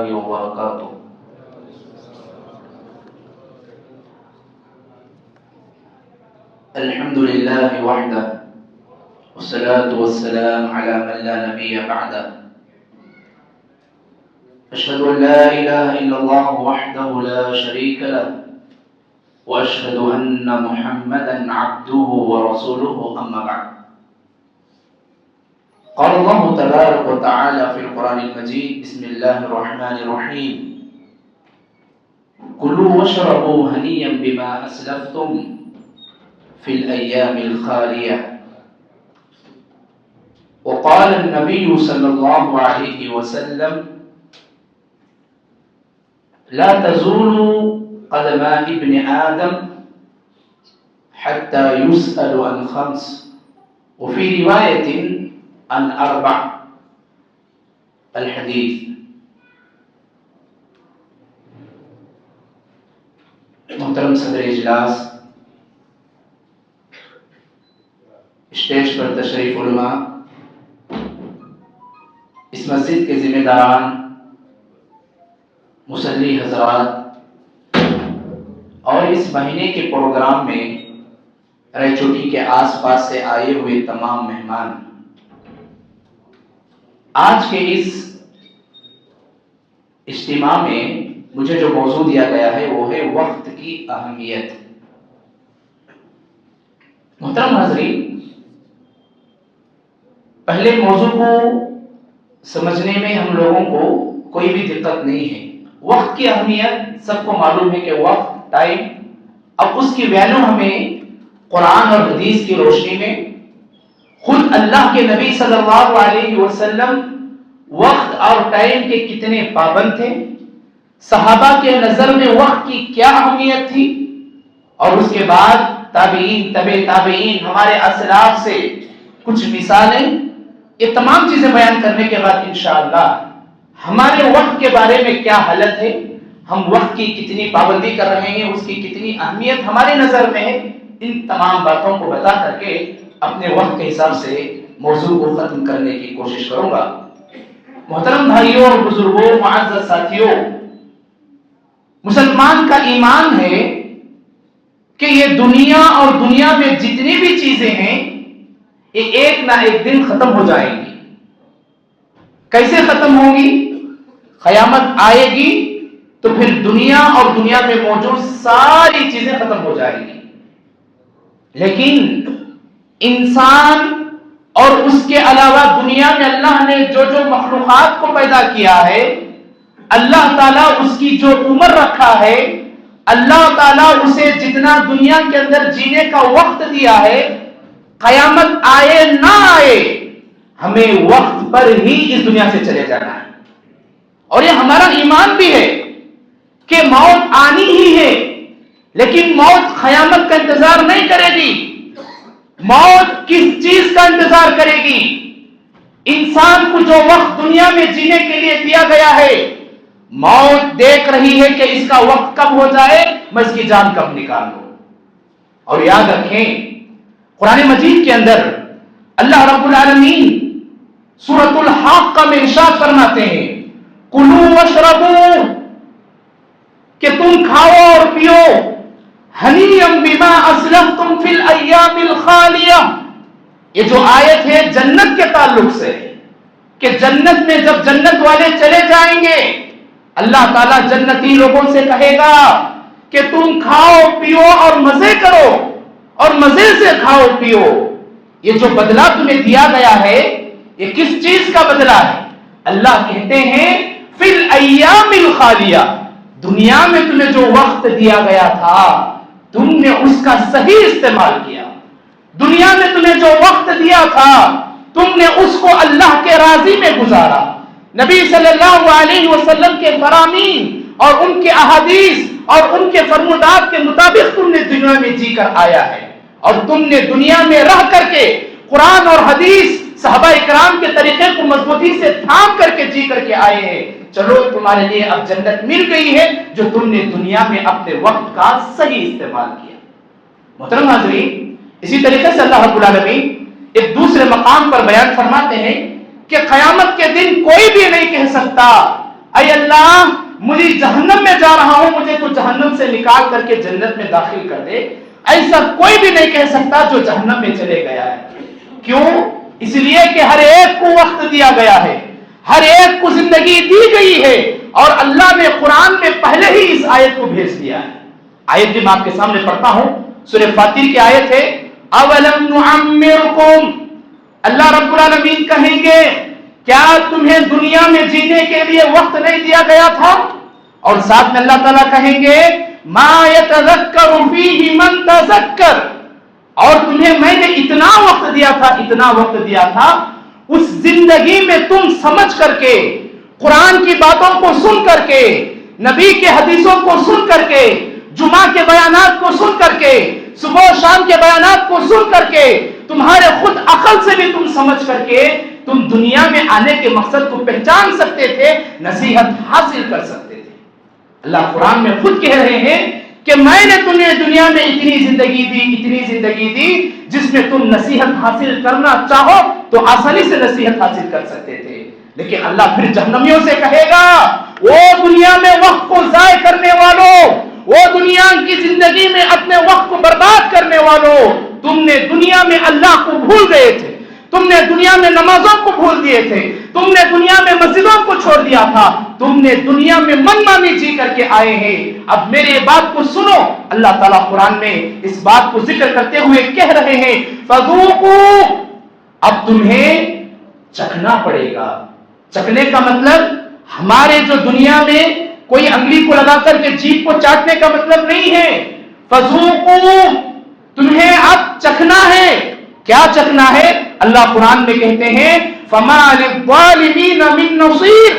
الله وبركاته. الحمد لله وحده والصلاة والسلام على من لا نبي بعده. أشهد أن لا إله إلا الله وحده لا شريك له وأشهد أن محمدا عبده ورسوله أما بعد. قال الله تبارك وتعالى في القرآن المجيد: بسم الله الرحمن الرحيم. كلوا واشربوا هنيئا بما أسلفتم في الأيام الخالية. وقال النبي صلى الله عليه وسلم: لا تزول قدما ابن آدم حتى يسأل عن خمس، وفي رواية عن أربع. الحدیث. محترم صدر اجلاس، اسٹیج پر تشریف علماء، اس مسجد کے ذمہ داران، مصلی حضرات اور اس مہینے کے پروگرام میں رائچوٹی کے آس پاس سے آئے ہوئے تمام مہمان، آج کے اس اجتماع میں مجھے جو موضوع دیا گیا ہے وہ ہے وقت کی اہمیت. محترم حاضرین، پہلے موضوع کو سمجھنے میں ہم لوگوں کو کوئی بھی دقت نہیں ہے. وقت کی اہمیت سب کو معلوم ہے کہ وقت، ٹائم، اب اس کی ویلیو ہمیں قرآن اور حدیث کی روشنی میں، خود اللہ کے نبی صلی اللہ علیہ وسلم وقت اور ٹائم کے کتنے پابند تھے، صحابہ کے نظر میں وقت کی کیا اہمیت تھی، اور اس کے بعد تابعین، تابعین، ہمارے اسلاف سے کچھ مثالیں، یہ تمام چیزیں بیان کرنے کے بعد انشاءاللہ ہمارے وقت کے بارے میں کیا حالت ہے، ہم وقت کی کتنی پابندی کر رہے ہیں، اس کی کتنی اہمیت ہمارے نظر میں ہے، ان تمام باتوں کو بتا کر کے اپنے وقت کے حساب سے موضوع کو ختم کرنے کی کوشش کروں گا. محترم بھائیوں اور بزرگوں، معزز ساتھیوں، مسلمان کا ایمان ہے کہ یہ دنیا اور دنیا میں جتنی بھی چیزیں ہیں یہ ایک نہ ایک دن ختم ہو جائیں گی. کیسے ختم ہوں گی؟ قیامت آئے گی تو پھر دنیا اور دنیا میں موجود ساری چیزیں ختم ہو جائیں گی. لیکن انسان اور اس کے علاوہ دنیا میں اللہ نے جو مخلوقات کو پیدا کیا ہے، اللہ تعالیٰ اس کی جو عمر رکھا ہے، اللہ تعالیٰ اسے جتنا دنیا کے اندر جینے کا وقت دیا ہے، قیامت آئے نہ آئے ہمیں وقت پر ہی اس دنیا سے چلے جانا ہے. اور یہ ہمارا ایمان بھی ہے کہ موت آنی ہی ہے، لیکن موت قیامت کا انتظار نہیں کرے گی. موت کس چیز کا انتظار کرے گی؟ انسان کو جو وقت دنیا میں جینے کے لیے دیا گیا ہے، موت دیکھ رہی ہے کہ اس کا وقت کب ہو جائے، میں اس کی جان کب نکال لوں. اور یاد رکھیں، قرآن مجید کے اندر اللہ رب العالمین سورۃ الحاقہ میں ارشاد فرماتے ہیں: کلوا واشربوا، کہ تم کھاؤ اور پیو، ہنیئا بما اسلفتم فی الایام الخالیہ. یہ جو آیت ہے جنت کے تعلق سے، کہ جنت میں جب جنت والے چلے جائیں گے، اللہ تعالیٰ جنتی لوگوں سے کہے گا کہ تم کھاؤ پیو اور مزے کرو، اور مزے سے کھاؤ پیو. یہ جو بدلہ تمہیں دیا گیا ہے یہ کس چیز کا بدلہ ہے؟ اللہ کہتے ہیں فی الایام الخالیہ، دنیا میں تمہیں جو وقت دیا گیا تھا تم نے اس کا صحیح استعمال کیا. دنیا میں تمہیں جو وقت دیا تھا تم نے اس کو اللہ کے راضی میں گزارا. نبی صلی اللہ علیہ وسلم کے فرامین اور ان کے احادیث اور ان کے فرمودات کے مطابق تم نے دنیا میں جی کر آیا ہے، اور تم نے دنیا میں رہ کر کے قرآن اور حدیث، صحابہ اکرام کے طریقے کو مضبوطی سے تھام کر کے جی کر کے آئے ہیں. چلو تمہارے لیے اب جنت مل گئی ہے جو تم نے دنیا میں اپنے وقت کا صحیح استعمال کیا. محترم حاضرین، اسی طریقے سے اللہ رب العالمین ایک دوسرے مقام پر بیان فرماتے ہیں کہ قیامت کے دن کوئی بھی نہیں کہہ سکتا اے اللہ مجھے جہنم میں جا رہا ہوں، مجھے تو جہنم سے نکال کر کے جنت میں داخل کر دے، ایسا کوئی بھی نہیں کہہ سکتا جو جہنم میں چلے گیا ہے۔ کیوں؟ اس لیے کہ ہر ایک کو وقت دیا گیا ہے، ہر ایک کو زندگی دی گئی ہے، اور اللہ نے قرآن میں پہلے ہی اس آیت کو بھیج دیا ہے۔ آیت بھی میں آپ کے سامنے پڑھتا ہوں، سورہ فاطر کی آیت ہے، اولم نعمرکم، اللہ رب العالمین کہیں گے کیا تمہیں دنیا میں جینے کے لیے وقت نہیں دیا گیا تھا؟ اور ساتھ میں اللہ تعالیٰ کہیں گے ما یتذکر فیہ من تذکر، اور تمہیں میں نے اتنا وقت دیا تھا، اتنا وقت دیا تھا، اس زندگی میں تم سمجھ کر کے، قرآن کی باتوں کو سن کر کے، نبی کے حدیثوں کو سن کر کے، جمعہ کے بیانات کو سن کر کے، صبح و شام کے بیانات کو سن کر کے، تمہارے خود عقل سے بھی تم سمجھ کر کے تم دنیا میں آنے کے مقصد کو پہچان سکتے تھے، نصیحت حاصل کر سکتے تھے۔ اللہ قرآن میں خود کہہ رہے ہیں کہ میں نے تمہیں دنیا میں اتنی زندگی دی جس میں تم نصیحت حاصل کرنا چاہو تو آسانی سے نصیحت حاصل کر سکتے تھے، لیکن اللہ پھر جہنمیوں سے کہے گا وہ دنیا میں وقت کو ضائع کرنے والوں، وہ دنیا کی زندگی میں اپنے وقت کو برباد کرنے والوں، تم نے دنیا میں اللہ کو بھول گئے تھے، تم نے دنیا میں نمازوں کو بھول دیے تھے، تم نے دنیا میں مسجدوں کو چھوڑ دیا تھا، تم نے دنیا میں من مانی جی کر کے آئے ہیں، اب میرے بات کو سنو۔ اللہ تعالیٰ قرآن میں اس بات کو ذکر کرتے ہوئے کہہ رہے ہیں فذوقوا، اب تمہیں چکھنا پڑے گا۔ چکھنے کا مطلب ہمارے جو دنیا میں کوئی انگلی کو لگا کر کے جیب کو چاٹنے کا مطلب نہیں ہے، فذوقوا تمہیں اب چکھنا ہے۔ کیا چکھنا ہے؟ اللہ قرآن میں کہتے ہیں فما للظالمین من نصیر،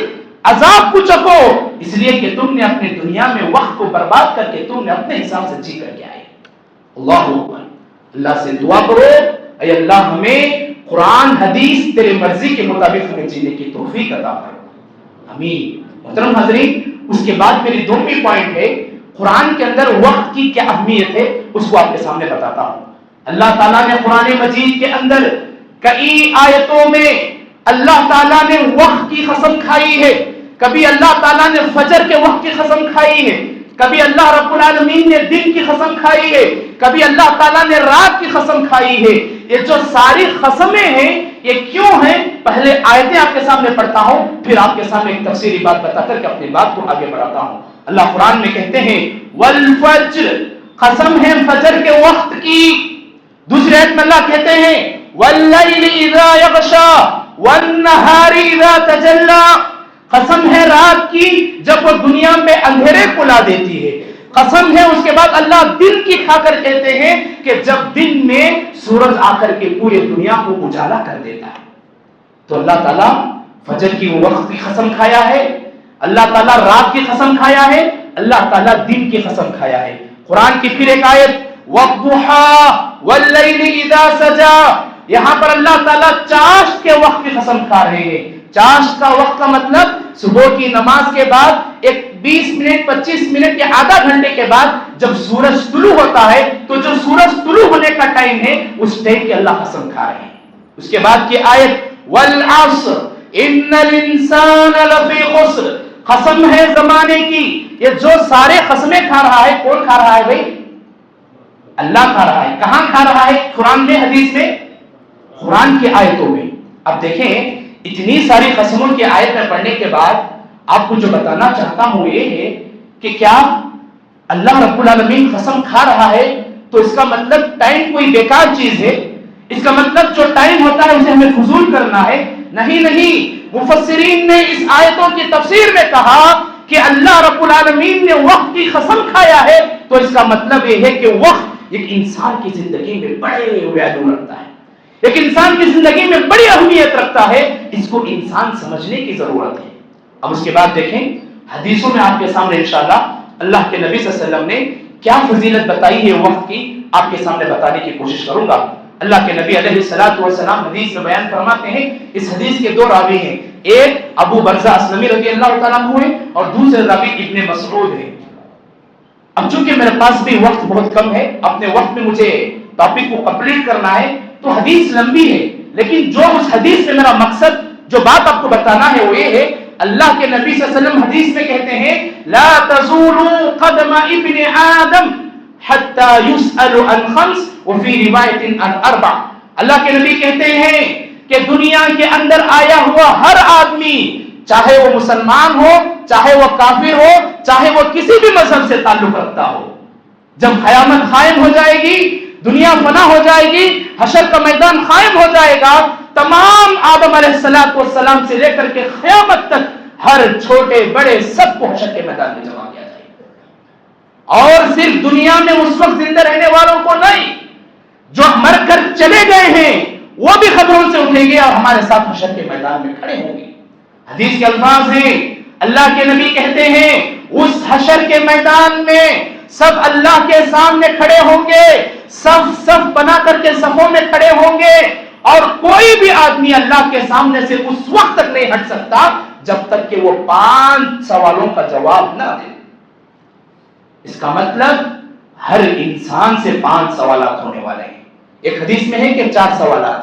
عذاب کو چکھو، اس لیے کہ تم نے اپنے دنیا میں وقت کو برباد کر کے تم نے اپنے حساب سے جی کر کے آئے۔ اللہ اکبر، اللہ سے دعا کرو اے اللہ ہمیں قرآن حدیث تیرے مرضی کے مطابق ہمیں جینے کی توفیق عطا کرو، آمین۔ محترم حاضرین، اس کے بعد میری دوسری پوائنٹ ہے قرآن کے اندر وقت کی کیا اہمیت ہے، اس کو آپ کے سامنے بتاتا ہوں۔ اللہ تعالیٰ نے قرآن مجید کے اندر کئی آیتوں میں اللہ تعالیٰ نے وقت کی قسم کھائی ہے، کبھی اللہ تعالیٰ نے فجر کے وقت کی قسم کھائی ہے، کبھی اللہ رب العالمین نے دن کی قسم کھائی ہے، کبھی اللہ تعالیٰ نے رات کی قسم کھائی ہے۔ یہ جو ساری قسمیں ہیں یہ کیوں ہیں؟ پہلے آیتیں آپ کے سامنے پڑھتا ہوں، پھر آپ کے سامنے ایک تفسیری بات بتا کر کے اپنی بات کو آگے بڑھاتا ہوں۔ اللہ قرآن میں کہتے ہیں والفجر، قسم ہے فجر کے وقت کی۔ دوسری آیت میں اللہ کہتے ہیں واللیل اذا یغشا والنہار اذا تجلی، قسم ہے رات کی جب وہ دنیا میں اندھیرے کو لا دیتی ہے۔ قسم ہے اس کے بعد اللہ دن کی کھا کر کہتے ہیں کہ جب دن میں سورج آ کر کے پورے دنیا کو اجالا کر دیتا ہے۔ تو اللہ تعالیٰ فجر کی وہ وقت کی قسم کھایا ہے، اللہ تعالیٰ رات کی قسم کھایا ہے، اللہ تعالیٰ دن کی قسم کھایا ہے۔ قرآن کی پھر ایک آیت وَالضُّحَىٰ وَاللَّيْلِ إِذَا سَجَىٰ، یہاں پر اللہ تعالیٰ چاشت کے وقت کی قسم کھا رہے ہیں۔ چاشت کا وقت کا مطلب صبح کی نماز کے بعد ایک 20 منٹ 25 منٹ یا آدھا گھنٹے کے بعد جب سورج طلوع ہوتا ہے تو جو سورج طلوع ہونے کا ٹائم ہے اس ٹائم کی اللہ قسم کھا رہے ہیں۔ اس کے بعد کی آیت وَالْعَصْرِ إِنَّ الْإِنسَانَ لَفِي خُسْرٍ، قسم ہے زمانے کی۔ یہ جو سارے قسمیں کھا رہا ہے کون کھا رہا ہے بھائی؟ اللہ کھا رہا ہے۔ کہاں کھا رہا ہے؟ قرآن میں، حدیث میں، قرآن کی آیتوں میں۔ اب دیکھیں اتنی ساری قسموں کی آیت میں پڑھنے کے بعد آپ کو جو بتانا چاہتا ہوں یہ ہے کہ کیا اللہ رب العالمین قسم کھا رہا ہے تو اس کا مطلب ٹائم کوئی بیکار چیز ہے؟ اس کا مطلب جو ٹائم ہوتا ہے اسے ہمیں فضول کرنا ہے؟ نہیں، مفسرین نے اس آیتوں کی تفسیر میں کہا کہ اللہ رب العالمین نے وقت کی قسم کھایا ہے تو اس کا مطلب یہ ہے کہ وقت ایک انسان کی زندگی میں بڑے ویلیو رکھتا ہے، ایک انسان کی زندگی میں بڑی اہمیت رکھتا ہے، اس کو انسان سمجھنے کی ضرورت ہے۔ اب اس کے بعد دیکھیں حدیثوں میں آپ کے سامنے انشاءاللہ اللہ کے نبی صلی اللہ علیہ وسلم نے کیا فضیلت بتائی ہے وقت کی، آپ کے سامنے بتانے کی کوشش کروں گا۔ اللہ کے نبی علیہ السلام حدیث میں بیان فرماتے ہیں، اس حدیث کے دو راوی ہیں، ایک ابو برزہ اسلمی رضی اللہ تعالیٰ عنہ ہے اور دوسرے راوی ابن مسعود ہے۔ اب چونکہ میرے پاس بھی وقت بہت کم ہے، اپنے وقت میں مجھے ٹاپک کو کمپلیٹ کرنا ہے تو حدیث لمبی ہے، لیکن جو اس حدیث میں میرا مقصد جو بات آپ کو بتانا ہے وہ یہ ہے اللہ کے نبی صلی اللہ علیہ وسلم حدیث میں کہتے ہیں لا تزول قدم ابن آدم حتى يسأل عن خمس وفي روایت عن اربع. اللہ کے نبی کہتے ہیں کہ دنیا کے اندر آیا ہوا ہر آدمی، چاہے وہ مسلمان ہو، چاہے وہ کافر ہو، چاہے وہ کسی بھی مذہب سے تعلق رکھتا ہو، جب قیامت قائم ہو جائے گی، دنیا فنا ہو جائے گی، حشر کا میدان قائم ہو جائے گا، تمام آدم علیہ السلام سے لے کر کے قیامت تک ہر چھوٹے بڑے سب کو حشر کے میدان میں جمع کیا جائے گا. اور صرف دنیا میں اس وقت زندہ رہنے والوں کو نہیں، جو مر کر چلے گئے ہیں وہ بھی قبروں سے اٹھیں گے اور ہمارے ساتھ حشر کے میدان میں کھڑے ہوں گے. حدیث کے الفاظ ہیں، اللہ کے نبی کہتے ہیں اس حشر کے میدان میں سب اللہ کے سامنے کھڑے ہوں گے، صف بنا کر کے صفوں میں کھڑے ہوں گے، اور کوئی بھی آدمی اللہ کے سامنے سے اس وقت تک نہیں ہٹ سکتا جب تک کہ وہ 5 سوالوں کا جواب نہ دے. اس کا مطلب ہر انسان سے 5 سوالات ہونے والے ہیں. ایک حدیث میں ہے کہ 4 سوالات،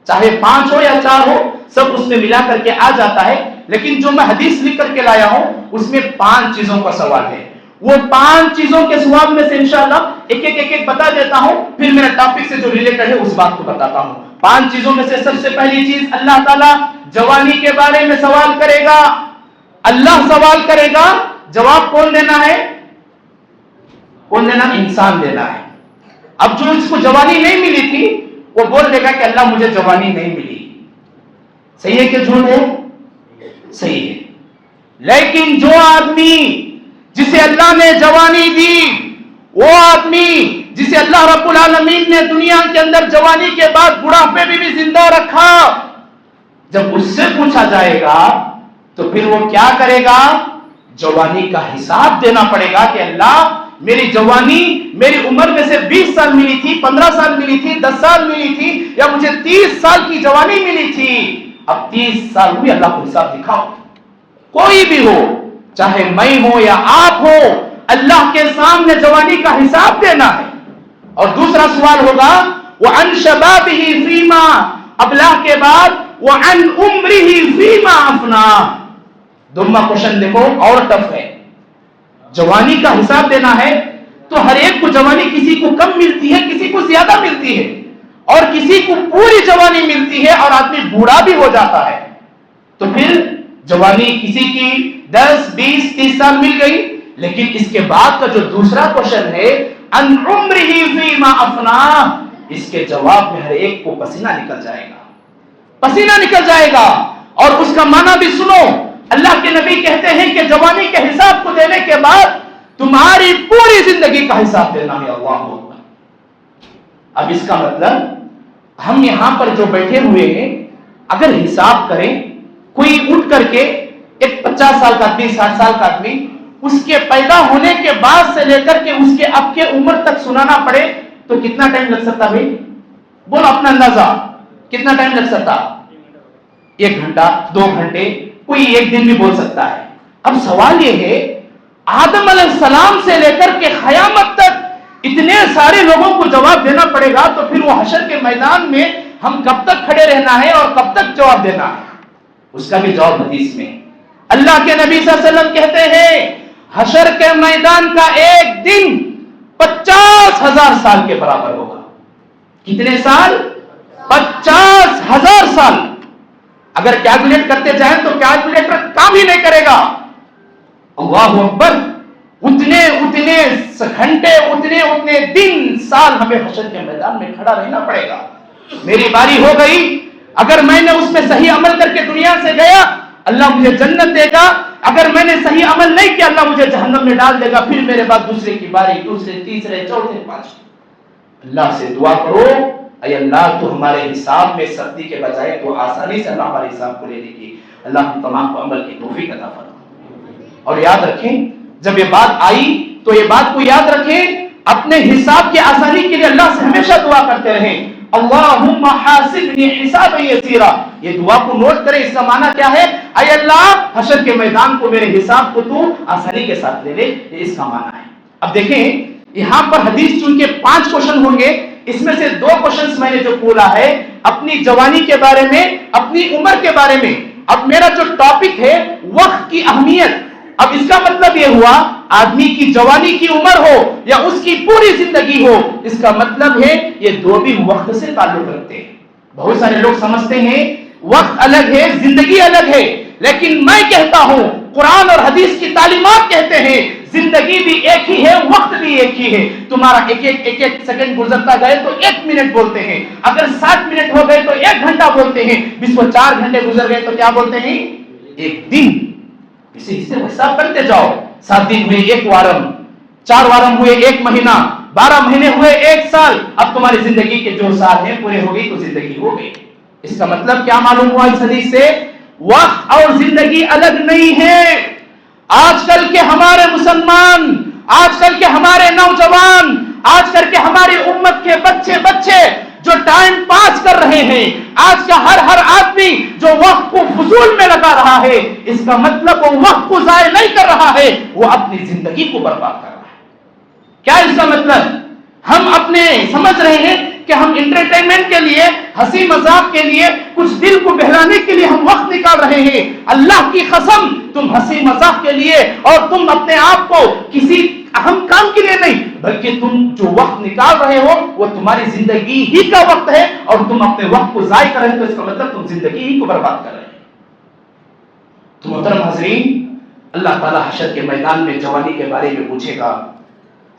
چاہے 5 ہو یا 4 ہو، سب اس میں ملا کر کے آ جاتا ہے، لیکن جو میں حدیث لکھ کر کے لایا ہوں اس میں 5 چیزوں کا سوال ہے. وہ 5 چیزوں کے سوال میں سے انشاءاللہ ایک بتا دیتا ہوں، پھر میرا ٹاپک سے جو ریلیٹڈ ہے اس بات کو بتاتا ہوں. 5 چیزوں میں سے سب سے پہلی چیز، اللہ تعالیٰ جوانی کے بارے میں سوال کرے گا. اللہ سوال کرے گا، جواب کون دینا ہے؟ کون دینا؟ انسان دینا ہے. اب جو اس کو جوانی نہیں ملی تھی وہ بول دے گا کہ اللہ مجھے جوانی نہیں ملی. صحیح ہے کہ جھوٹ ہے؟ صحیح ہے. لیکن جو آدمی جسے اللہ نے جوانی دی، وہ آدمی جسے اللہ رب العالمین نے دنیا کے اندر جوانی کے بعد بڑھاپے میں بھی زندہ رکھا، جب اس سے پوچھا جائے گا تو پھر وہ کیا کرے گا؟ جوانی کا حساب دینا پڑے گا کہ اللہ میری جوانی میری عمر میں سے 20 سال ملی تھی، 15 سال ملی تھی، 10 سال ملی تھی، یا مجھے 30 سال کی جوانی ملی تھی. اب 30 سال ہوئی، اللہ کو حساب دکھاؤ. کوئی بھی ہو، چاہے میں ہوں یا آپ ہو، اللہ کے سامنے جوانی کا حساب دینا ہے. اور دوسرا سوال ہوگا وَعَنْ شَبَابِهِ فِيمَا، ابلا کے بعد وَعَنْ عُمْرِهِ فِيمَا أَفْنَاهُ. دوسرا کوشچن دیکھو اور ٹف ہے. جوانی کا حساب دینا ہے تو ہر ایک کو جوانی کسی کو کم ملتی ہے، کسی کو زیادہ ملتی ہے، اور کسی کو پوری جوانی ملتی ہے اور آدمی بوڑھا بھی ہو جاتا ہے. تو پھر جوانی کسی کی 10 20 30 سال مل گئی، لیکن اس کے بعد کا جو دوسرا کوشچن ہے ان عمرہ فیما افنا، اس کے جواب میں ہر ایک کو پسینہ نکل جائے گا، پسینہ نکل جائے گا. اور اس کا معنی بھی سنو، اللہ کے نبی کہتے ہیں کہ جوانی کے حساب کو دینے کے بعد تمہاری پوری زندگی کا حساب دینا ہے. اللہ اکبر. اب اس کا مطلب ہم یہاں پر جو بیٹھے ہوئے ہیں، اگر حساب کریں، کوئی اٹھ کر کے ایک 50 سال کا آدمی، 60 سال کا آدمی، اس کے پیدا ہونے کے بعد سے لے کر کے اس کے اب کے عمر تک سنانا پڑے تو کتنا ٹائم لگ سکتا بھائی؟ بولو اپنا اندازہ، کتنا ٹائم لگ سکتا؟ 1 گھنٹہ، 2 گھنٹے، کوئی 1 دن بھی بول سکتا ہے. اب سوال یہ ہے، آدم علیہ السلام سے لے کر کے قیامت تک اتنے سارے لوگوں کو جواب دینا پڑے گا، تو پھر وہ حشر کے میدان میں ہم کب تک کھڑے رہنا ہے اور کب تک جواب دینا ہے؟ اس کا بھی جواب حدیث میں. اللہ کے نبی صلی اللہ علیہ وسلم کہتے ہیں حشر کے میدان کا ایک دن 50,000 سال کے برابر ہوگا. کتنے سال؟ 50,000 سال. اگر کیلکولیٹ کرتے جائیں تو کیلکولیٹر کام ہی نہیں کرے گا. اللہ اکبر. اتنے گھنٹے، اتنے دن، سال ہمیں حشر کے میدان میں کھڑا رہنا پڑے گا. میری باری ہو گئی، اگر میں نے اس میں صحیح عمل کر کے دنیا سے گیا اللہ مجھے جنت دے گا، اگر میں نے صحیح عمل نہیں کیا اللہ مجھے جہنم میں ڈال دے گا. پھر میرے بعد دوسرے کی باری، دوسرے، تیسرے، چوتھے، پانچویں. اللہ سے دعا کرو، اے اللہ تو ہمارے حساب میں سختی کے بجائے تو آسانی سے اللہ ہمارے حساب کو لے لے گی. اللہ ہم تمام کو عمل کی توفیق عطا فرمائے. اور یاد رکھیں، جب یہ بات آئی تو یہ بات کو یاد رکھیں، اپنے حساب کی آسانی کے لیے اللہ سے ہمیشہ دعا کرتے رہیں، اللہم حاسبنی حسابا یسیرا. یہ دعا کو نوٹ کریں، اس کا معنی کیا ہے؟ اے اللہ حشر کے میدان کو، میرے حساب کو تو آسانی کے ساتھ لے لے. یہ اس کا معنی ہے. اب دیکھیں یہاں پر حدیث چونکہ 5 کوشچن ہوں گے، اس میں سے 2 کوشچنز میں نے جو بولا ہے اپنی جوانی کے بارے میں، اپنی عمر کے بارے میں. اب میرا جو ٹاپک ہے وقت کی اہمیت، اب اس کا مطلب یہ ہوا آدمی کی جوانی کی عمر ہو یا اس کی پوری زندگی ہو، اس کا مطلب ہے یہ دو بھی وقت سے تعلق رکھتے ہیں۔ بہت سارے لوگ سمجھتے ہیں وقت الگ ہے زندگی الگ ہے، لیکن میں کہتا ہوں قرآن اور حدیث کی تعلیمات کہتے ہیں زندگی بھی ایک ہی ہے، وقت بھی ایک ہی ہے۔ تمہارا ایک سیکنڈ گزرتا گئے تو 1 منٹ بولتے ہیں، اگر 60 منٹ ہو گئے تو 1 گھنٹہ بولتے ہیں، 4 گھنٹے گزر گئے تو کیا بولتے ہیں؟ 1 دن۔ اسی سے حساب کرتے جاؤ، 7 دن ہوئے 1 وارم، 4 وارم ہوئے 1 مہینہ، 12 مہینے ہوئے 1 سال۔ اب تمہاری زندگی کے جو سال ہیں پورے ہو گئی تو زندگی ہو گئی۔ اس کا مطلب کیا معلوم ہوا اس حدیث سے؟ وقت اور زندگی الگ نہیں ہے۔ آج کل کے ہمارے مسلمان، آج کل کے ہمارے نوجوان، آج کل کے ہماری امت کے بچے جو ٹائم پاس کر رہے ہیں، آج کا ہر آدمی جو وقت کو فضول میں لگا رہا ہے، اس کا مطلب وہ وقت کو ضائع نہیں کر رہا ہے، وہ اپنی زندگی کو برباد کر رہا ہے۔ کیا اس کا مطلب؟ ہم اپنے سمجھ رہے ہیں کہ ہم انٹرٹینمنٹ کے لیے، ہنسی مذاق کے لیے، کچھ دل کو بہلانے کے لیے ہم وقت نکال رہے ہیں۔ اللہ کی قسم تم ہنسی مذاق کے لیے اور تم اپنے آپ کو کسی اہم کام کے لیے نہیں، بلکہ تم جو وقت نکال رہے ہو وہ تمہاری زندگی ہی کا وقت ہے، اور تم اپنے وقت کو ضائع کر رہے ہیں تو اس کا مطلب تم زندگی ہی کو برباد کر رہے ہیں۔ تو محترم حاضرین، اللہ تعالیٰ حشر کے میدان میں جوانی کے بارے میں پوچھے گا،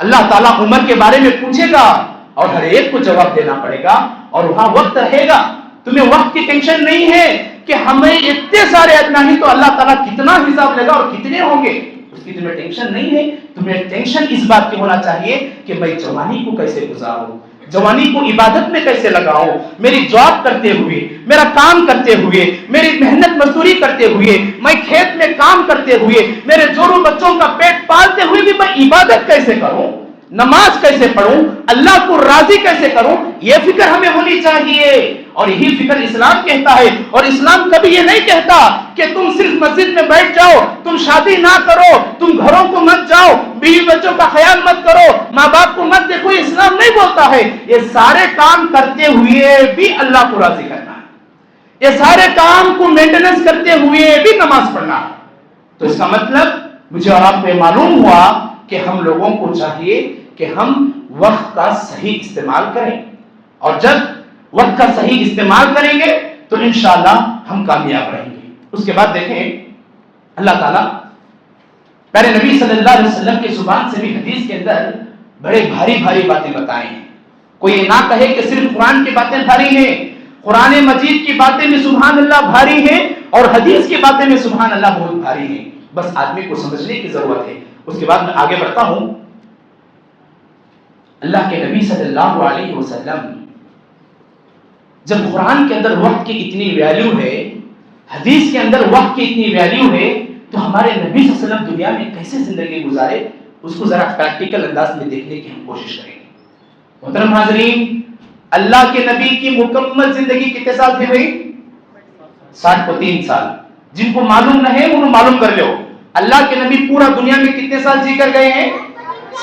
اللہ تعالیٰ عمر کے بارے میں پوچھے گا، اور ہر ایک کو جواب دینا پڑے گا، اور وہاں وقت رہے گا۔ تمہیں وقت کی ٹینشن نہیں ہے کہ ہمیں اتنے سارے نہیں تو اللہ تعالیٰ کتنا حساب لے گا اور کتنے ہوں گے، اس کی تمہیں ٹینشن نہیں ہے۔ تمہیں ٹینشن اس بات کی ہونا چاہیے کہ میں جوانی کو کیسے گزاروں، جوانی کو عبادت میں کیسے لگاؤں، میری جاب کرتے ہوئے، میرا کام کرتے ہوئے، میری محنت مزدوری کرتے ہوئے، میں کھیت میں کام کرتے ہوئے، میرے جوڑوں بچوں کا پیٹ پالتے ہوئے بھی میں عبادت کیسے کروں، نماز کیسے پڑھوں، اللہ کو راضی کیسے کروں، یہ فکر ہمیں ہونی چاہیے۔ اور یہی فکر اسلام کہتا ہے، اور اسلام کبھی یہ نہیں کہتا کہ تم صرف مسجد میں بیٹھ جاؤ، تم شادی نہ کرو، تم گھروں کو مت جاؤ، بیوی بچوں کا خیال مت کرو، ماں باپ کو مت دیکھو۔ اسلام نہیں بولتا ہے یہ سارے کام کرتے ہوئے بھی اللہ کو راضی کرنا ہے، یہ سارے کام کو مینٹیننس کرتے ہوئے بھی نماز پڑھنا ہے۔ تو اس کا مطلب مجھے اور آپ کو معلوم ہوا کہ ہم لوگوں کو چاہیے کہ ہم وقت کا صحیح استعمال کریں، اور جب وقت کا صحیح استعمال کریں گے تو انشاءاللہ ہم کامیاب رہیں گے۔ اس کے بعد دیکھیں اللہ تعالیٰ پیارے نبی صلی اللہ علیہ وسلم کی زبان سے بھی حدیث کے اندر بڑے بھاری باتیں بتائیں ہیں۔ کوئی یہ نہ کہے کہ صرف قرآن کی باتیں بھاری ہیں، قرآن مجید کی باتیں بھی سبحان اللہ بھاری ہیں، اور حدیث کی باتیں بھی سبحان اللہ بہت بھاری ہیں، بس آدمی کو سمجھنے کی ضرورت ہے۔ اس کے بعد میں آگے بڑھتا ہوں۔ اللہ کے نبی صلی اللہ علیہ وسلم جب قرآن کے اندر وقت کی اتنی ویلیو ہے، حدیث کے اندر وقت کی اتنی ویلیو ہے، تو ہمارے نبی صلی اللہ علیہ وسلم دنیا میں کیسے زندگی گزارے، اس کو ذرا پریکٹیکل انداز میں دیکھنے کی ہم کوشش کریں گے۔ محترم حاضرین، اللہ کے نبی کی مکمل زندگی کتنے سال کی ہوئی؟ 63 سال۔ جن کو معلوم نہ ہے انہوں معلوم کر لو، اللہ کے نبی پورا دنیا میں کتنے سال جی کر گئے ہیں؟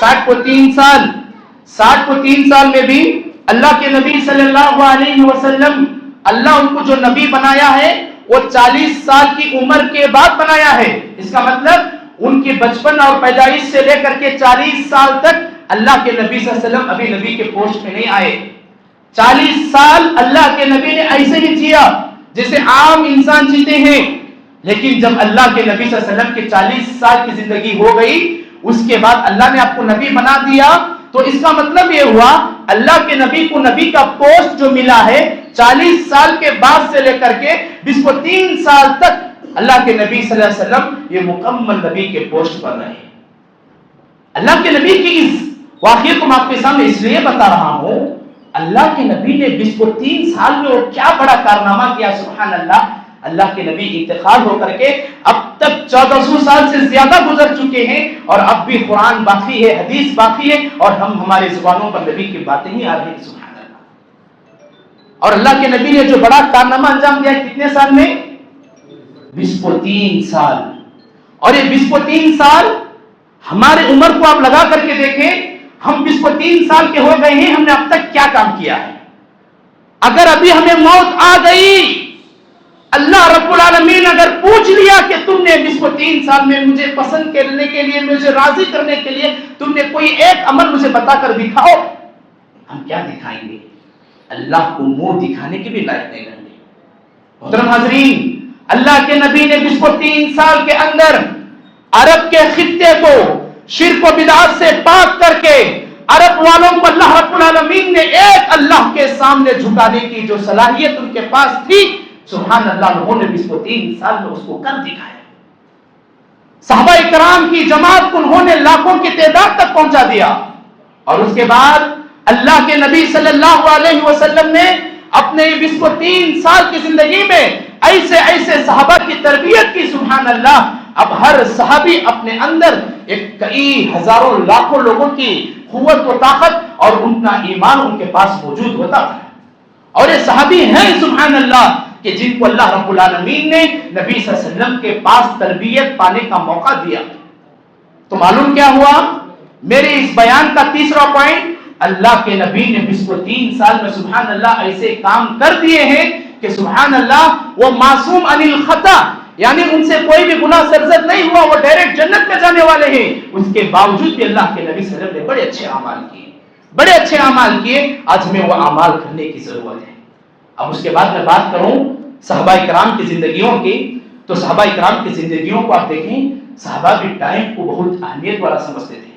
63 سال۔ 63 سال میں بھی اللہ کے نبی صلی اللہ علیہ وسلم، اللہ ان کو جو نبی بنایا ہے وہ 40 سال کی عمر کے بعد بنایا ہے۔ اس کا مطلب ان کی بچپن اور پیدائش سے لے کر کے 40 سال تک اللہ کے نبی صلی اللہ علیہ وسلم ابھی نبی کے پوسٹ میں نہیں آئے۔ 40 سال اللہ کے نبی نے ایسے ہی جیا جیسے عام انسان جیتے ہیں، لیکن جب اللہ کے نبی صلی اللہ علیہ وسلم کی 40 سال کی زندگی ہو گئی، اس کے بعد اللہ نے آپ کو نبی بنا دیا، تو اس کا مطلب یہ ہوا اللہ کے نبی کو نبی کا پوسٹ جو ملا ہے 40 سال کے بعد سے لے کر کے 23 سال تک اللہ کے نبی صلی اللہ علیہ وسلم یہ مکمل نبی کے پوسٹ پر رہے۔ اللہ کے نبی کی اس واقعے کو میں آپ کے سامنے اس لیے بتا رہا ہوں، اللہ کے نبی نے 23 سال میں اور کیا بڑا کارنامہ کیا، سبحان اللہ۔ اللہ کے نبی انتقال ہو کر کے اب تک 1400 سال سے زیادہ گزر چکے ہیں، اور اب بھی قرآن باقی ہے، حدیث باقی ہے، اور ہم ہمارے زبانوں پر نبی کی باتیں ہی آ رہی ہیں، سبحان اللہ۔ اور اللہ کے نبی نے جو بڑا کارنامہ انجام دیا کتنے سال میں؟ 23 سال۔ اور یہ 23 سال ہمارے عمر کو آپ لگا کر کے دیکھیں، ہم 23 سال کے ہو گئے ہیں، ہم نے اب تک کیا کام کیا ہے؟ اگر ابھی ہمیں موت آ گئی، اللہ رب العالمین اگر پوچھ لیا کہ تم نے 23 سال میں مجھے پسند کرنے کے لیے، مجھے راضی کرنے کے لیے تم نے کوئی ایک عمل مجھے بتا کر دکھاؤ، ہم کیا دکھائیں گے؟ اللہ کو منہ دکھانے کے بھی لائق نہیں رہیں گے۔ محترم حاضرین، اللہ کے نبی نے 23 سال کے اندر عرب کے خطے کو شرک و بدعات سے پاک کر کے عرب والوں کو اللہ رب العالمین نے ایک اللہ کے سامنے جھکانے کی جو صلاحیت ان کے پاس تھی، سبحان اللہ، انہوں نے 23 سال میں اس کو کر دکھایا۔ صحابہ کرام کی جماعت کو انہوں نے لاکھوں کی تعداد تک پہنچا دیا، اور اس کے بعد اللہ کے نبی صلی اللہ علیہ وسلم نے اپنے 23 سال کی زندگی میں ایسے ایسے صحابہ کی تربیت کی، سبحان اللہ، اب ہر صحابی اپنے اندر ایک کئی ہزاروں لاکھوں لوگوں کی قوت و طاقت اور ان کا ایمان ان کے پاس موجود ہوتا تھا، اور یہ صحابی ہیں سبحان اللہ کہ جن کو اللہ رب العالمین نے نبی صلی اللہ علیہ وسلم کے پاس تربیت پانے کا موقع دیا۔ تو معلوم کیا ہوا؟ میرے اس بیان کا تیسرا پوائنٹ، اللہ کے نبی نے 23 سال میں سبحان اللہ ایسے کام کر دیے ہیں کہ سبحان اللہ وہ معصوم عن الخطا، یعنی ان سے کوئی بھی گناہ سرزد نہیں ہوا، وہ ڈائریکٹ جنت میں جانے والے ہیں۔ اس کے باوجود بھی اللہ کے نبی صلی اللہ علیہ وسلم نے بڑے اچھے اعمال کیے، بڑے اچھے اعمال کیے۔ آج ہمیں وہ اعمال کرنے کی ضرورت ہے۔ اب اس کے بعد میں بات کروں صحابہ کرام کی زندگیوں کی، تو صحابہ کرام کی زندگیوں کو آپ دیکھیں، صحابہ بھی ٹائم کو بہت اہمیت والا سمجھتے تھے۔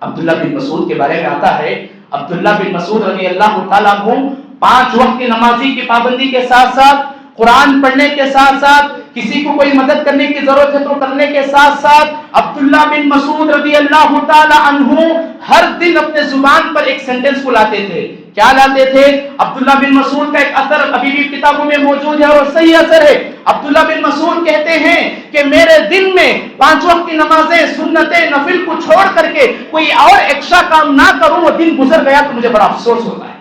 عبداللہ بن مسعود کے بارے میں آتا ہے، عبداللہ بن مسعود رضی اللہ تعالیٰ عنہ 5 وقت کی نمازی کی پابندی کے ساتھ ساتھ، قرآن پڑھنے کے ساتھ ساتھ، کسی کو کوئی مدد کرنے کی ضرورت ہے تو کرنے کے ساتھ ساتھ، عبداللہ بن مسعود رضی اللہ تعالیٰ عنہ ہر دن اپنے زبان پر ایک سینٹنس کو لاتے تھے۔ کیا لاتے تھے؟ عبداللہ بن مسعود کا ایک اثر ابھی بھی کتابوں میں موجود ہے اور صحیح اثر ہے۔ عبداللہ بن مسعود کہتے ہیں کہ میرے دن میں 5 وقت کی نمازیں، سنتیں، نفل کو چھوڑ کر کے کوئی اور ایکسٹرا کام نہ کروں، وہ دن گزر گیا تو مجھے بڑا افسوس ہوتا ہے۔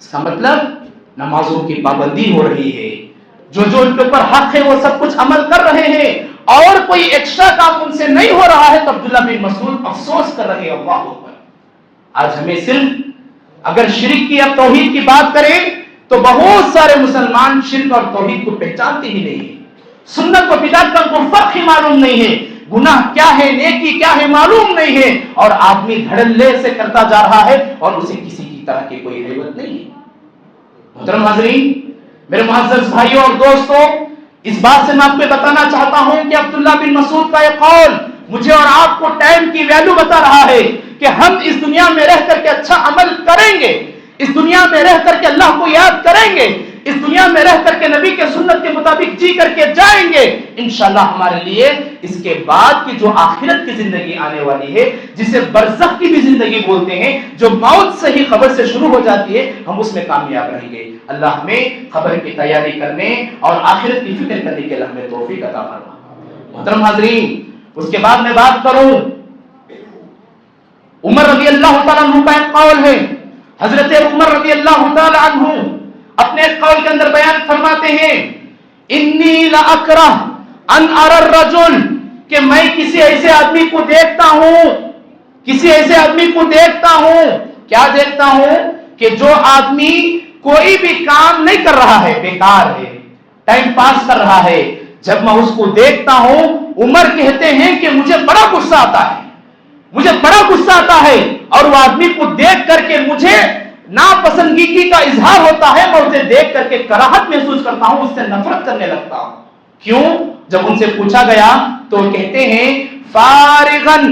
اس کا مطلب نمازوں کی پابندی ہو رہی ہے، جو ان کے اوپر حق ہے وہ سب کچھ عمل کر رہے ہیں، اور کوئی ایکسٹرا کام ان سے نہیں ہو رہا ہے تو عبداللہ بن مسعود افسوس کر رہے ہیں۔ اللہ اکبر۔ آج ہمیں صرف اگر شرک کی یا توحید کی بات کریں تو بہت سارے مسلمان شرک اور توحید کو پہچانتے ہی نہیں ہیں، سنت و بدعت کا کوئی فرق ہی معلوم نہیں ہے، گناہ کیا ہے نیکی کیا ہے معلوم نہیں ہے، اور آدمی دھڑلے سے کرتا جا رہا ہے اور اسے کسی کی طرح کی کوئی ہیبت نہیں ہے۔ محترم حاضرین، میرے معزز بھائیوں اور دوستوں، اس بات سے میں آپ کو بتانا چاہتا ہوں کہ عبداللہ بن مسعود کا یہ قول مجھے اور آپ کو ٹائم کی ویلیو بتا رہا ہے کہ ہم اس دنیا میں رہ کر کے اچھا عمل کریں گے، اس دنیا میں رہ کر کے اللہ کو یاد کریں گے، اس دنیا میں رہ کر کے نبی کے سنت کے مطابق جی کر کے جائیں گے، انشاءاللہ ہمارے لیے اس کے بعد کی جو آخرت کی زندگی آنے والی ہے، جسے برزخ کی بھی زندگی بولتے ہیں، جو موت سے ہی قبر سے شروع ہو جاتی ہے، ہم اس میں کامیاب رہیں گے۔ اللہ ہمیں قبر کی تیاری کرنے اور آخرت کی فکر کرنے کے لیے ہمیں توفیق عطا فرمائے۔ محترم حاضرین، اس کے بعد میں بات کروں، عمر رضی اللہ تعالیٰ عنہ کا ایک قول ہے، حضرت عمر رضی اللہ تعالیٰ عنہ اپنے قول کے اندر بیان فرماتے ہیں، انی لاکرہ ان اری الرجل، کہ میں کسی ایسے آدمی کو دیکھتا ہوں، کسی ایسے آدمی کو دیکھتا ہوں، کیا دیکھتا ہوں؟ کہ جو آدمی کوئی بھی کام نہیں کر رہا ہے، بیکار ہے، ٹائم پاس کر رہا ہے، جب میں اس کو دیکھتا ہوں، عمر کہتے ہیں کہ مجھے بڑا غصہ آتا ہے، مجھے بڑا غصہ آتا ہے، اور وہ آدمی کو دیکھ کر کے مجھے ناپسندگی کا اظہار ہوتا ہے، میں اسے دیکھ کر کے کراہت محسوس کرتا ہوں، اس سے نفرت کرنے لگتا ہوں۔ کیوں؟ جب ان سے پوچھا گیا تو کہتے ہیں فارغن،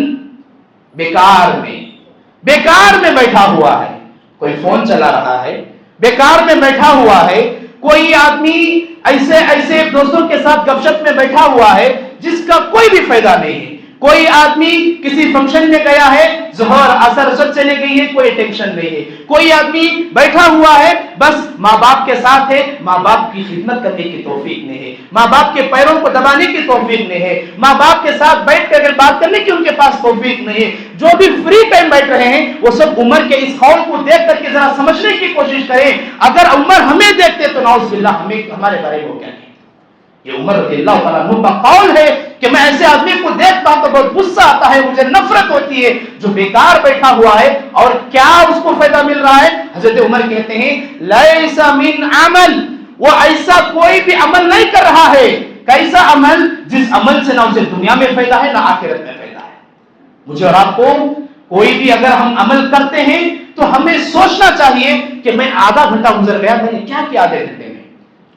بیکار میں بیٹھا ہوا ہے، کوئی فون چلا رہا ہے، بیکار میں بیٹھا ہوا ہے، کوئی آدمی ایسے دوستوں کے ساتھ گپ شپ میں بیٹھا ہوا ہے جس کا کوئی بھی فائدہ نہیں ہے، کوئی آدمی کسی فنکشن میں گیا ہے، ظہر عصر سب چلے گئی ہے، کوئی ٹینشن نہیں ہے، کوئی آدمی بیٹھا ہوا ہے بس ماں باپ کے ساتھ ہے، ماں باپ کی خدمت کرنے کی توفیق نہیں ہے، ماں باپ کے پیروں کو دبانے کی توفیق نہیں ہے، ماں باپ کے ساتھ بیٹھ کر اگر بات کرنے کی ان کے پاس توفیق نہیں ہے، جو بھی فری ٹائم بیٹھ رہے ہیں وہ سب عمر کے اس قول کو دیکھ کر کے ذرا سمجھنے کی کوشش کریں، اگر عمر ہمیں دیکھتے تو نعوذ باللہ ہمارے بارے میں وہ کیا کہتے۔ یہ عمر رضی اللہ تعالیٰ عنہ کا قول ہے کہ میں ایسے آدمی کو دیکھتا ہوں تو بہت غصہ آتا ہے، مجھے نفرت ہوتی ہے، جو بیکار بیٹھا ہوا ہے اور کیا اس کو فائدہ مل رہا ہے۔ حضرت عمر کہتے ہیں لیس من عمل وہ ایسا کوئی بھی عمل نہیں کر رہا ہے. کیسا عمل؟ جس عمل سے نہ اسے دنیا میں فائدہ ہے نہ آخرت میں فائدہ ہے. مجھے اور آپ کو کوئی بھی اگر ہم عمل کرتے ہیں تو ہمیں سوچنا چاہیے کہ میں آدھا گھنٹہ گزر گیا، میں نے کیا کیا آدھے گھنٹے میں؟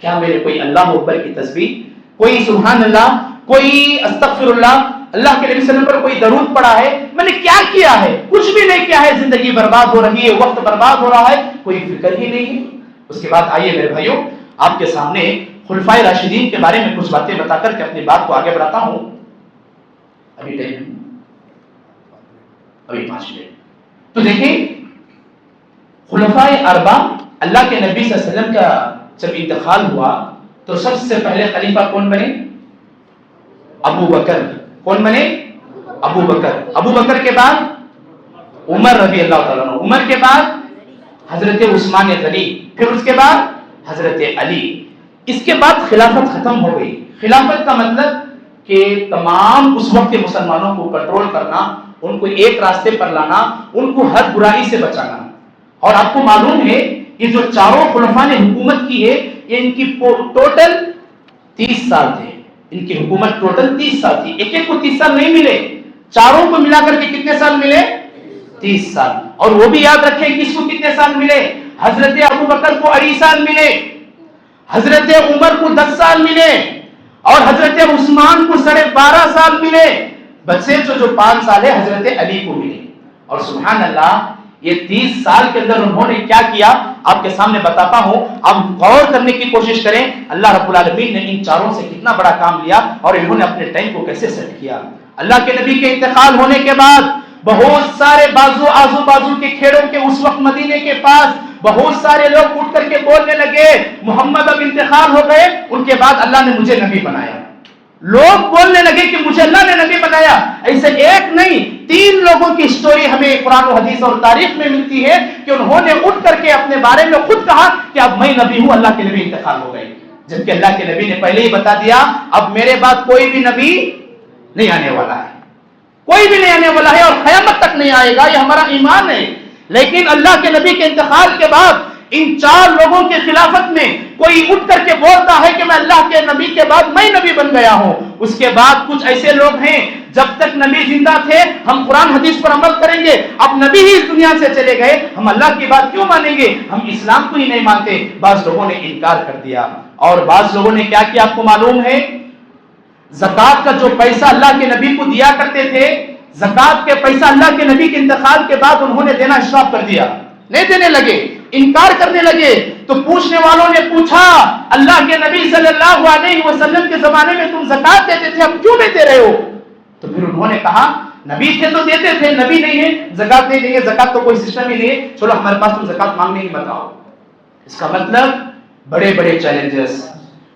کیا میرے کوئی اللہ اکبر کی تسبیح، کوئی سبحان اللہ، کوئی استغفر اللہ، اللہ کے نبی صلی اللہ علیہ وسلم پر کوئی درود پڑھا ہے؟ میں نے کیا کیا ہے؟ کچھ بھی نہیں کیا ہے. زندگی برباد ہو رہی ہے، وقت برباد ہو رہا ہے، کوئی فکر ہی نہیں ہے. اس کے بعد آئیے میرے بھائیوں، آپ کے سامنے خلفائے راشدین کے بارے میں کچھ باتیں بتا کر کے اپنی بات کو آگے بڑھاتا ہوں. ابھی 5 منٹ. تو دیکھیں خلفائے اربعہ، اللہ کے نبی صلی اللہ علیہ وسلم کا جب انتقال ہوا تو سب سے پہلے خلیفہ کون بنے؟ ابو بکر. کون بنے؟ ابو بکر. ابو بکر کے بعد عمر رضی اللہ تعالیٰ عنہ. عمر کے بعد حضرت عثمان غنی. پھر اس کے بعد حضرت علی. اس کے بعد خلافت ختم ہو گئی. خلافت کا مطلب کہ تمام اس وقت کے مسلمانوں کو کنٹرول کرنا، ان کو ایک راستے پر لانا، ان کو ہر برائی سے بچانا. اور آپ کو معلوم ہے یہ جو چاروں خلفاء نے حکومت کی ہے، یہ ان کی ٹوٹل 30 سال تھے. ان کی حکومت ٹوٹل 30 سال تھی. ایک ایک کو 30 سال نہیں ملے، چاروں کو ملا کر کے کتنے سال ملے؟ 30 سال. اور وہ بھی یاد رکھیں کس کو کتنے سال ملے؟ حضرت ابو بکر کو 28 سال ملے، حضرت عمر کو 10 سال ملے، اور حضرت عثمان کو 12.5 سال ملے. بچے جو 5 سال ہے حضرت علی کو ملے. اور سبحان اللہ یہ 30 سال کے اندر انہوں نے کیا کیا آپ کے سامنے بتاتا ہوں. آپ غور کرنے کی کوشش کریں اللہ رب العالمین نے ان چاروں سے کتنا بڑا کام لیا اور انہوں نے اپنے ٹائم کو کیسے سیٹ کیا. اللہ کے نبی کے انتقال ہونے کے بعد بہت سارے آزو بازو کے کھیڑوں کے اس وقت مدینے کے پاس بہت سارے لوگ اٹھ کر کے بولنے لگے محمد اب انتقال ہو گئے، ان کے بعد اللہ نے مجھے نبی بنایا. لوگ بولنے لگے کہ مجھے اللہ نے نبی بنایا. ایسے ایک نہیں 3 لوگوں کی سٹوری ہمیں قرآن و حدیث اور تاریخ میں ملتی ہے کہ انہوں نے اٹھ کر کے اپنے بارے میں خود کہا کہ اب میں نبی ہوں، اللہ کے نبی انتقال ہو گئے. جبکہ اللہ کے نبی نے پہلے ہی بتا دیا اب میرے بعد کوئی بھی نبی نہیں آنے والا ہے، کوئی بھی نہیں آنے والا ہے اور قیامت تک نہیں آئے گا. یہ ہمارا ایمان ہے. لیکن اللہ کے نبی کے انتقال کے بعد ان 4 لوگوں کے خلافت میں کوئی اٹھ کر کے بولتا ہے کہ میں اللہ کے نبی کے بعد میں نبی بن گیا ہوں. اس کے بعد کچھ ایسے لوگ ہیں جب تک نبی زندہ تھے ہم قرآن حدیث پر عمل کریں گے، اب نبی ہی اس دنیا سے چلے گئے ہم اللہ کی بات کیوں مانیں گے، ہم اسلام کو ہی نہیں مانتے. بعض لوگوں نے انکار کر دیا. اور بعض لوگوں نے کیا کیا آپ کو معلوم ہے؟ زکوٰۃ کا جو پیسہ اللہ کے نبی کو دیا کرتے تھے، زکوٰۃ کے پیسہ اللہ کے نبی کے انتقال کے بعد انہوں نے دینا اسٹاپ کر دیا، نہیں دینے لگے، انکار کرنے لگے. تو پوچھنے والوں نے پوچھا اللہ کے نبی صلی اللہ علیہ وسلم کے زمانے میں تم زکوٰۃ دیتے تھے اب کیوں نہیں دے رہے ہو؟ تو پھر انہوں نے کہا نبی تھے تو دیتے تھے، نبی نہیں ہے زکوٰۃ نہیں دیں گے، زکوٰۃ تو کوئی سسٹم ہی نہیں ہے، چلو ہمارے پاس تم زکوٰۃ مانگنے ہی مت آؤ. اس کا مطلب بڑے بڑے چیلنجز.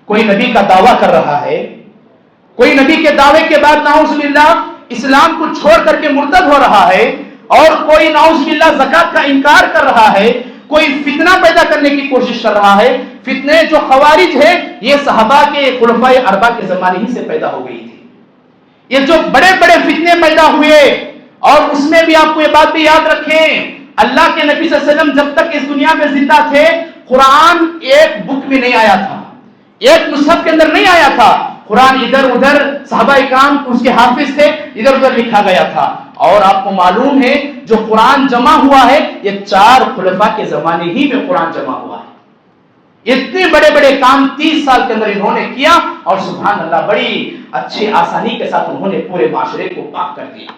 کوئی نبی کا دعویٰ کر رہا ہے، کوئی نبی کے دعوے کے بعد نعوذ باللہ اسلام کو چھوڑ کر کے مرتد ہو رہا ہے، اور کوئی نعوذ باللہ زکوٰۃ کا انکار کر رہا ہے، کوئی فتنہ پیدا کرنے کی کوشش کر رہا ہے. فتنے جو خوارج ہے یہ صحابہ کے خلفائے اربعہ کے زمانے ہی سے پیدا ہو گئی تھی. یہ جو بڑے بڑے فتنے پیدا ہوئے، اور اس میں بھی آپ کو یہ بات بھی یاد رکھیں اللہ کے نبی صلی اللہ علیہ وسلم جب تک اس دنیا میں زندہ تھے قرآن ایک بک میں نہیں آیا تھا، ایک مصحف کے اندر نہیں آیا تھا. قرآن ادھر ادھر صحابہ اکرام اس کے حافظ تھے، ادھر ادھر لکھا گیا تھا. اور آپ کو معلوم ہے جو قرآن جمع ہوا ہے یہ 4 خلفاء کے زمانے ہی میں قرآن جمع ہوا ہے. اتنے بڑے بڑے کام 30 سال کے اندر انہوں نے کیا، اور سبحان اللہ بڑی اچھی آسانی کے ساتھ انہوں نے پورے معاشرے کو پاک کر دیا.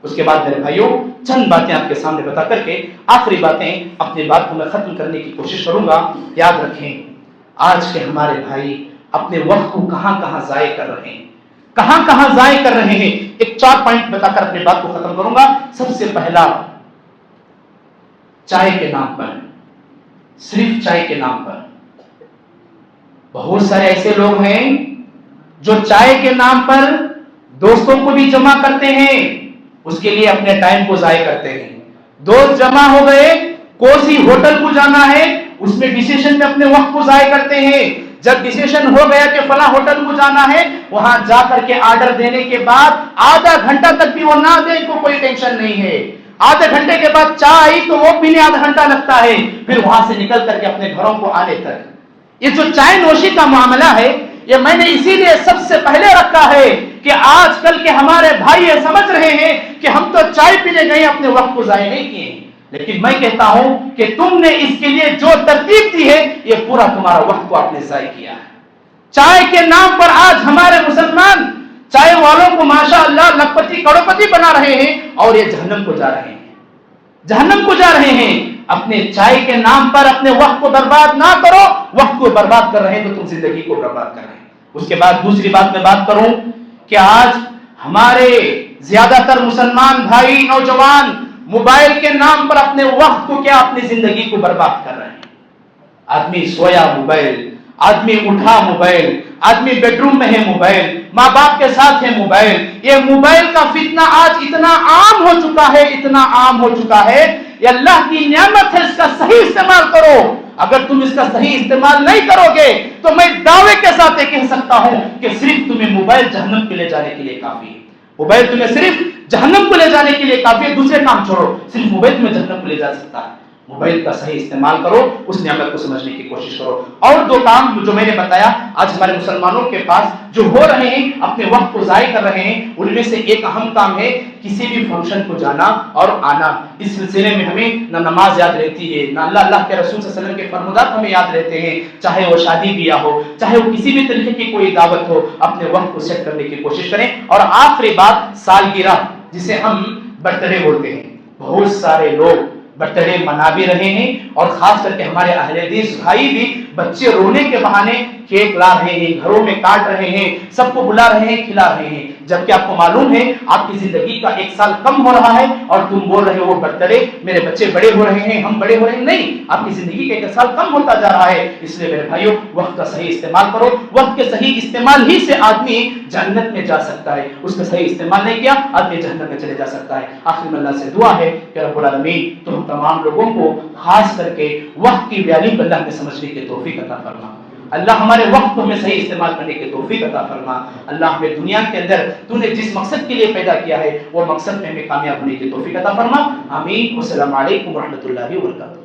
اس کے بعد میرے بھائیوں چند باتیں آپ کے سامنے بتا کر کے آخری باتیں اپنی بات کو میں ختم کرنے کی کوشش کروں گا. یاد رکھیں آج کے ہمارے بھائی اپنے وقت کو کہاں کہاں ضائع کر رہے ہیں، کہاں کہاں ضائع کر رہے ہیں. ایک 4 پوائنٹ بتا کر اپنی بات کو ختم کروں گا. سب سے پہلا، چائے کے نام پر، صرف چائے کے نام پر بہت سارے ایسے لوگ ہیں جو چائے کے نام پر دوستوں کو بھی جمع کرتے ہیں، اس کے لیے اپنے ٹائم کو ضائع کرتے ہیں. دوست جمع ہو گئے، کوئی ہوٹل کو جانا ہے، اس میں ڈیسیشن میں اپنے وقت کو ضائع کرتے ہیں. جب ڈیسیشن ہو گیا کہ فلاں ہوٹل کو جانا ہے، وہاں جا کر کے آرڈر دینے کے بعد آدھا گھنٹہ تک بھی وہ نہ دے کو کوئی ٹینشن نہیں ہے. آدھے گھنٹے کے بعد چائے تو وہ پینے آدھا گھنٹہ لگتا ہے، پھر وہاں سے نکل کر کے اپنے گھروں کو آنے تک یہ جو چائے نوشی کا معاملہ ہے یہ میں نے اسی لیے سب سے پہلے رکھا ہے کہ آج کل کے ہمارے بھائی یہ سمجھ رہے ہیں کہ ہم تو چائے پینے گئے اپنے وقت کو ضائع نہیں کیے، لیکن میں کہتا ہوں کہ تم نے اس کے لیے جو ترتیب دی ہے یہ پورا تمہارا وقت کو آپ نے ضائع کیا ہے۔ چائے کے نام پر آج ہمارے مسلمان چائے والوں کو ماشاء اللہ لکھپتی کروڑپتی بنا رہے ہیں اور یہ جہنم کو جا رہے ہیں، جہنم کو جا رہے ہیں۔ اپنے چائے کے نام پر اپنے وقت کو برباد نہ کرو، وقت کو برباد کر رہے ہیں تو تم زندگی کو برباد کر رہے ہیں۔ اس کے بعد دوسری بات میں بات کروں کہ آج ہمارے زیادہ تر مسلمان بھائی نوجوان موبائل کے نام پر اپنے وقت کو کیا اپنی زندگی کو برباد کر رہے ہیں۔ آدمی سویا موبائل، آدمی اٹھا موبائل، آدمی بیڈ روم میں ہے موبائل، ماں باپ کے ساتھ ہے موبائل۔ یہ موبائل کا فتنہ آج اتنا عام ہو چکا ہے، اتنا عام ہو چکا ہے، یہ اللہ کی نعمت ہے، اس کا صحیح استعمال کرو۔ اگر تم اس کا صحیح استعمال نہیں کرو گے تو میں دعوے کے ساتھ یہ کہہ سکتا ہوں کہ صرف تمہیں موبائل جہنم کے لے جانے کے لیے کافی ہے۔ موبائل تمہیں صرف جہنم کو لے جانے کے لیے کافی ہے، دوسرے کام چھوڑو، صرف موبائل تمہیں جہنم کو لے جا سکتا ہے۔ موبائل کا صحیح استعمال کرو، اس نعمت کو سمجھنے کی کوشش کرو۔ اور دو کام جو میں نے بتایا آج ہمارے مسلمانوں کے پاس جو ہو رہے ہیں، اپنے وقت کو ضائع کر رہے ہیں، ان میں سے ایک اہم کام ہے کسی بھی فنکشن کو جانا اور آنا۔ اس سلسلے میں ہمیں نہ نماز یاد رہتی ہے، نہ اللہ کے رسول صلی اللہ علیہ وسلم کے فرمودات ہمیں یاد رہتے ہیں، چاہے وہ شادی بیاہ ہو، چاہے وہ کسی بھی طریقے کی کوئی دعوت ہو، اپنے وقت کو سیٹ کرنے کی کوشش کریں۔ اور آخری بات سالگرہ، جسے ہم برتھ ڈے بولتے ہیں، بہت سارے لوگ برتھ ڈے منا بھی رہے ہیں، اور خاص کر کے ہمارے اہل حدیث بھائی بھی بچے رونے کے بہانے کیک لا رہے ہیں، گھروں میں کاٹ رہے ہیں، سب کو بلا رہے ہیں، کھلا رہے ہیں، جبکہ آپ کو معلوم ہے آپ کی زندگی کا 1 سال کم ہو رہا ہے اور تم بول رہے ہو وہ برتھ ڈے، میرے بچے بڑے ہو رہے ہیں، ہم بڑے ہو رہے ہیں۔ نہیں، آپ کی زندگی کا 1 سال کم ہوتا جا رہا ہے۔ اس لیے میرے بھائیوں وقت کا صحیح استعمال کرو، وقت کے صحیح استعمال ہی سے آدمی جنت میں جا سکتا ہے، اس کا صحیح استعمال نہیں کیا آدمی جہنم میں چلے جا سکتا ہے۔ آخر میں اللہ سے دعا ہے کہ رب العالمین تو ہم تمام لوگوں کو خاص کر کے وقت کی ویلیو کو اللہ میں سمجھنے کی توفیق عطا فرما۔ اللہ ہمارے وقت کو ہمیں صحیح استعمال کرنے کی توفیق عطا فرما۔ اللہ ہمیں دنیا کے اندر تو نے جس مقصد کے لیے پیدا کیا ہے وہ مقصد میں ہمیں کامیاب ہونے کی توفیق عطا فرما۔ آمین۔ السلام علیکم ورحمۃ اللہ وبرکاتہ۔